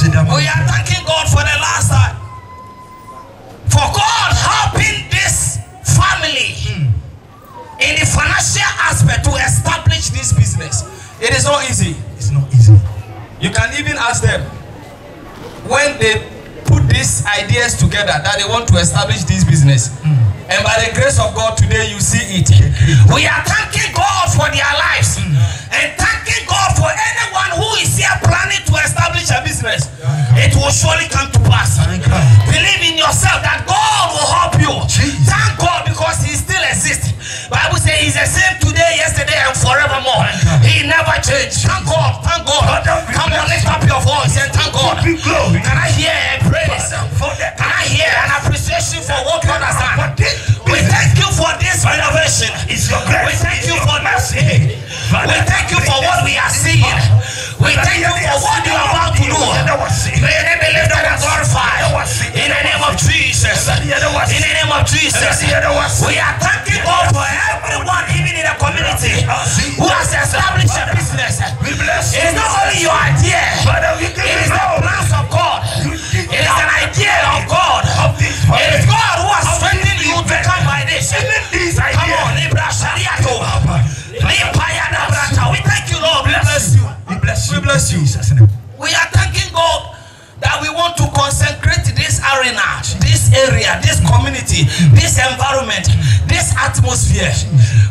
We are thanking God for the last time. For God helping this family in the financial aspect to establish this business. It is not easy. It's not easy. You can even ask them when they put these ideas together that they want to establish this business. And by the grace of God today you see it. We are thanking God for their lives and thanking God for anyone who is here planning to establish a business. It will surely come to pass. Believe in yourself that God will help you. Thank God because He still exists. Bible says He's the same today, yesterday, and forevermore. He never changed. Thank God. Thank God. Come on, lift up your voice and thank God. Can I hear a praise? Can I hear an appreciation for what God has done? We thank you for this renovation. We thank you for this. We thank you for what we are seeing. We thank you for what you are about to do. May your name be lifted and glorified. In the name of Jesus. In the name of Jesus. We are thanking God for everyone, even in the community, who has established a business. It is not only your idea. It is the plans of God. It is an idea of God. It is God who has strengthened you to come by this. Come on, Libra Shariato. We thank you, Lord. We bless you. We bless you. We are thanking God that we want to consecrate this arena, this area, this community, this environment, this atmosphere.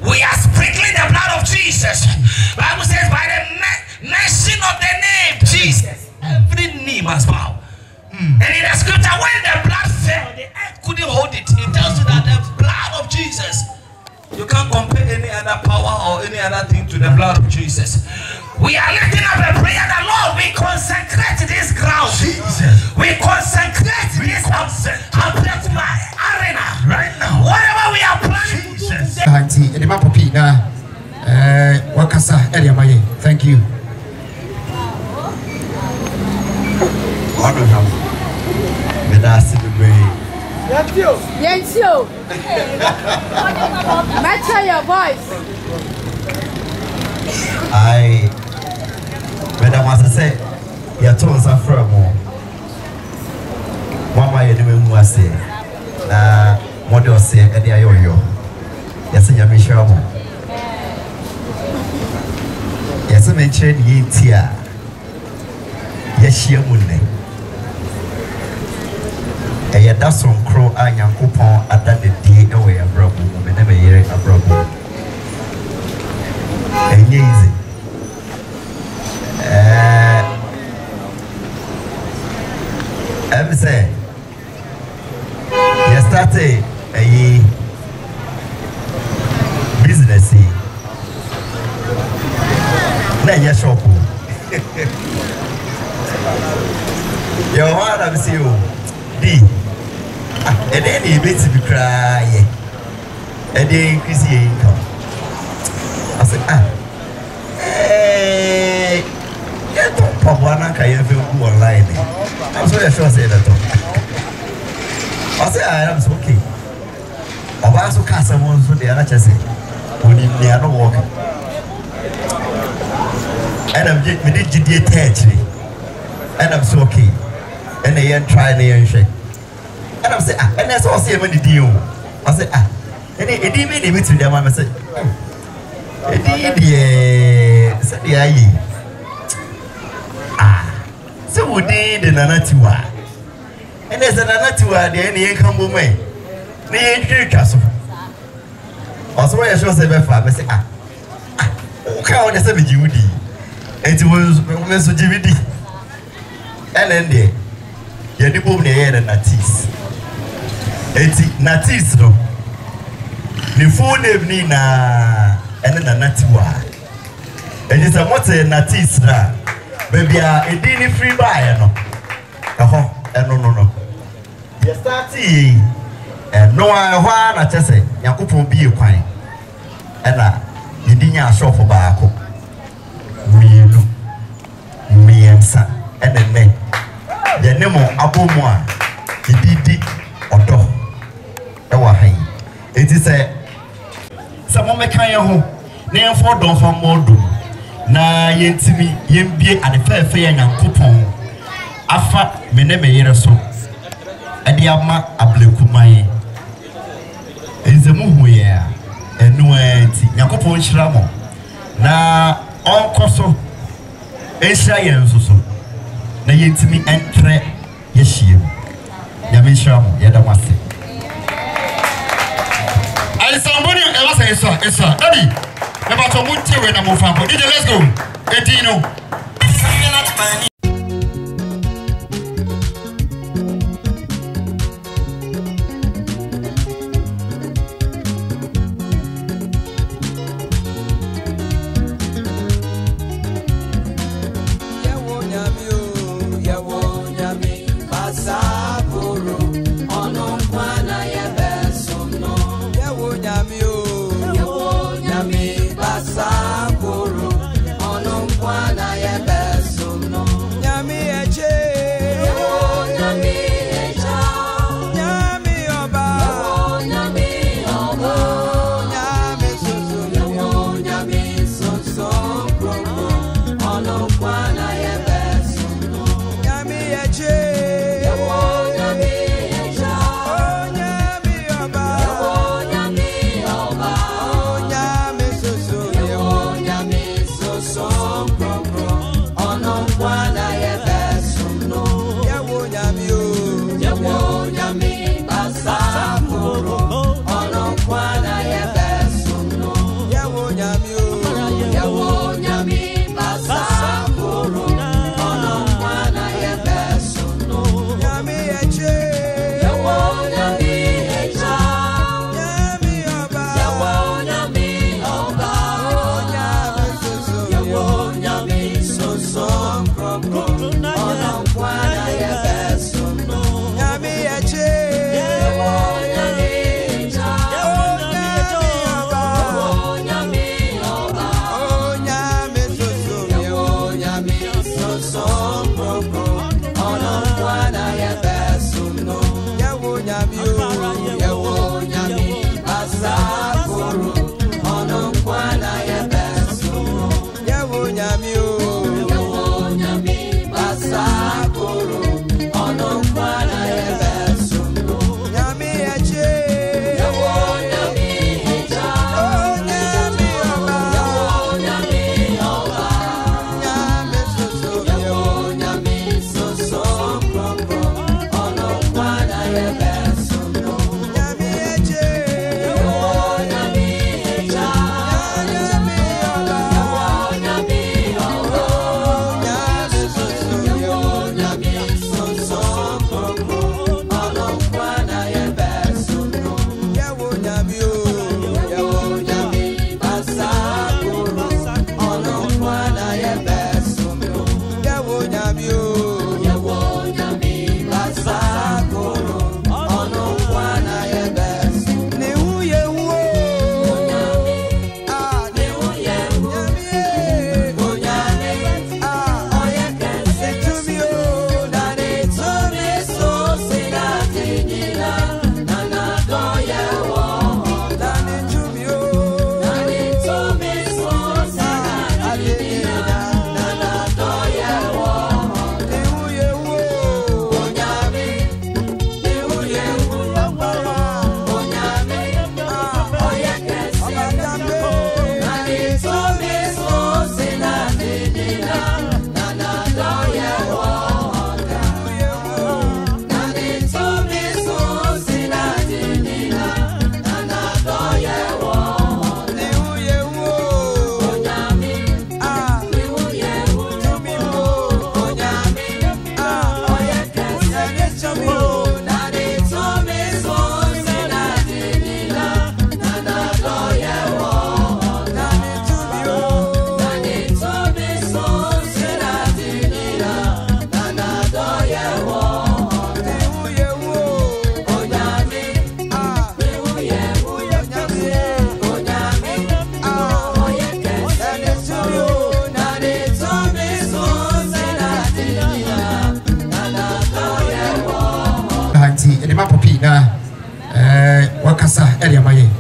We are sprinkling the blood of Jesus. Bible says by the mention of the name Jesus, every knee must bow. And in the scripture, when the blood fell, the earth couldn't hold it. It tells you that the blood of Jesus, you can't compare any other power or any other thing to the blood of Jesus. We are lifting up a prayer that Lord, we consecrate this ground. Jesus. We consecrate this arena right now. Whatever we are planning to do. Thank you. Yes, you. Match your voice. Madam, as I say, your tones are firm. Mama, you didn't want to say, Model say, Eddie Ayo. Yes, and Michelle. Yes, I mentioned ye tia. Yes, you would. And that's some crow and young coupon at that day away a problem, but never hear a problem. And easy. I'm saying, you started a business. Then you shop. Your heart, I'm seeing D. And then he makes me cry. And then increase your income. I said, hey, get up, Papa, can you feel online? I'm so sure I said that. I said, I am so okay. I was so cast someone so the other chassis. When they are not walking. And I'm just, we did GDA actually. And I'm so okay. And they ain't trying, they ain't shake. And I'm saying, and that's all say when the deal. I said, and it didn't mean it to them. I said, it did, said the IE. So we did the Nanatua. And there's an Nanatua, the any income woman. They ain't here, Castle. Also, I should say, I said, okay, I want to say with you. And it was Mr. DVD. And then there, you're the boom there and Natis. Eti Natis no. The full name ni na ene na Natiwa. And it's a what Natis na. Baby a dini free buy no. No. You start and no I na chese Yakupon bi kwan. Ena yidinya shop for baako. Miensa ene ne. The name of Abomo a didi odo. It is a some make home. Name for don from Modu. Na yentimi yembie at the fair and coupon. afa mene meyere so ade ama ablekuman enzemu huye enu anti yakopon hira mo na onkoso ehira yenso so na yentimi entre yehiem yame hira mo yeda wase ali samboni e wasa esa daddy never to munti we na mo fampo DJ let's go Edino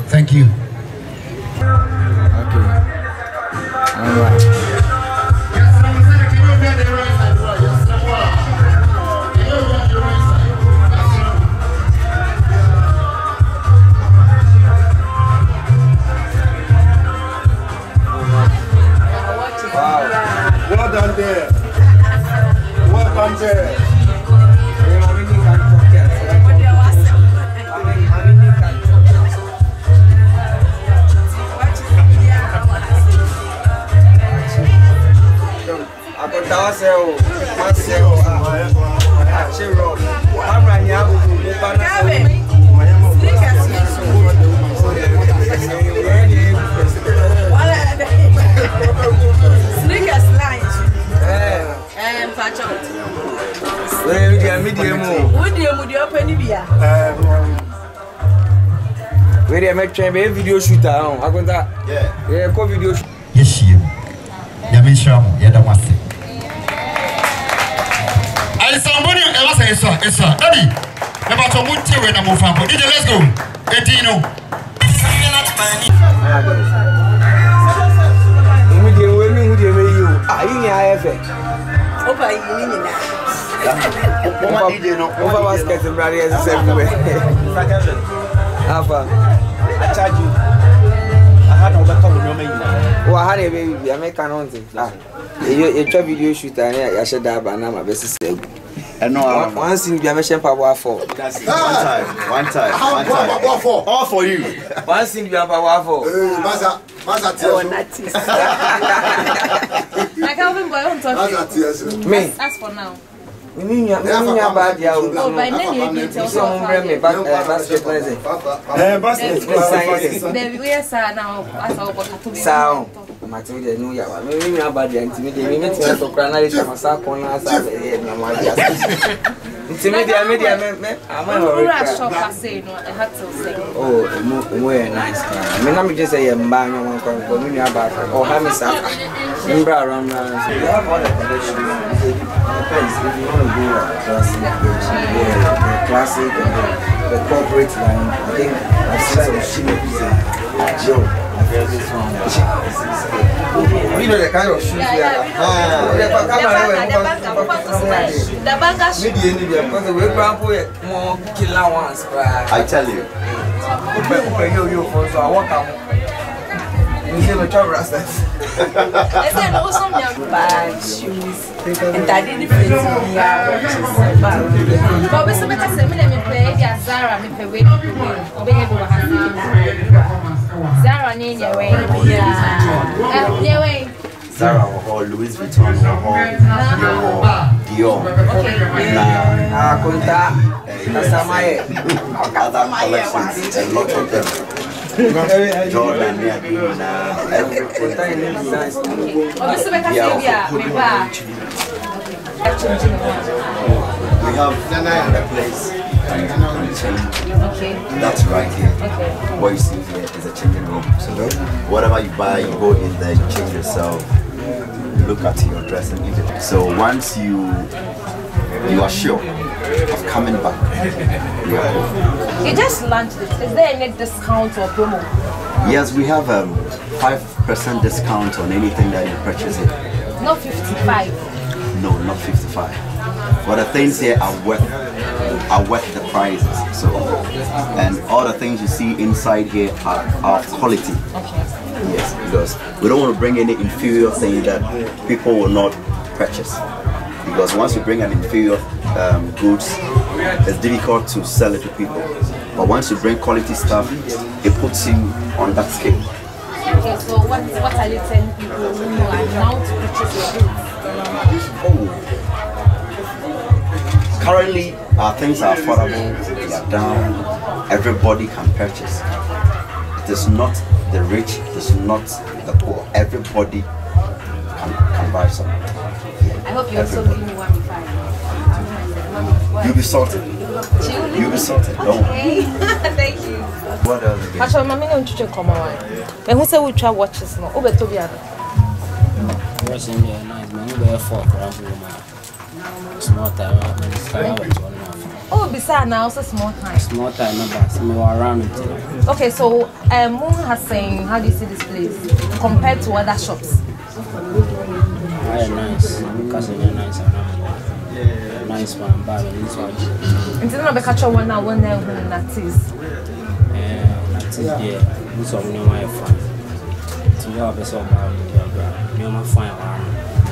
Thank you. Okay. All right. Welcome there. Welcome there. Sneakers lunch. Medium. Where they make train video shooter on. I got that. Yeah, co video. Yes, you. Yamisha, Yadamasi. I somebody else is Daddy. Never to move to when I move from. Let's go. Edino. I charge you. I had no better with your menu. Oh, I had a baby. I make an auntie. You try video shooter. I should have a number. Best say. And no, one thing you mentioned power for. One time. All for you. One thing you have power for. I can't even go on talking. Me. That's for now. We mean you bad ya. Oh, by then you need to Some bring me back basket present. The we are now as our book. Sound. Matilda no ya. Me bad ya intimidate. Me meet to crana le chama sa corner sa na ma ya. Intimidate me. I'm a shop I say no. I had to say. Oh, more nice. Me na me just say mba no one come me about. Oh, ha me sa. Mbra around. We have all the collections. Depends if you want to go classic, the corporate line. I think I've seen some shit Joe. You know the kind of shoes we have. The banker shoes. Because the way grandpa more killer ones. I tell you. You for so I walk out. You see the trouble rastas. I said also bad shoes. And I didn't fit but we some better say me play the Zara me play Zara ni way. Yeah. Zara or Louis Vuitton or Dior. Kunta Samaye. Other collections, a lot of them. Jordan, everything. We have another place. Okay. That's right here. Okay. What you see here is a changing room. So whatever you buy, you go in there, you change yourself, you look at your dress and eat it. So once you are sure of coming back, you are home. You just launched it. Is there any discount or promo? Yes, we have 5% discount on anything that you purchase here. Not 55. No, not 55. But the things here are worth the prices. So, and all the things you see inside here are of quality. Okay. Yes, because we don't want to bring any inferior thing that people will not purchase. Because once you bring an inferior goods, it's difficult to sell it to people. But once you bring quality stuff, it puts you on that scale. Okay, so what are you telling people who are now to purchase your goods? Currently, our things are affordable, they are down, everybody can purchase. It is not the rich, it is not the poor, everybody can buy some. I hope you also give me 1 You'll be sorted. You'll be sorted. Don't worry. Thank you. What else again? Actually, my mom wants to come on. When who say we try watches now? Obe to be other. Watching me nice, man. We be 4 grams woman. Small time, Oh, beside now also small time. small time, numbers. Me around it. Okay, so Moon has saying, how do you see this place compared to other shops? Very nice. Because it's nice around. Nice one, bad this one. Until now, catch one now, one there, that is. That is there. This one, no my fun. To you have a sort of you my fine one.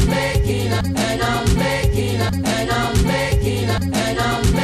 I'm making, and I'm making, and I'm making, and I'm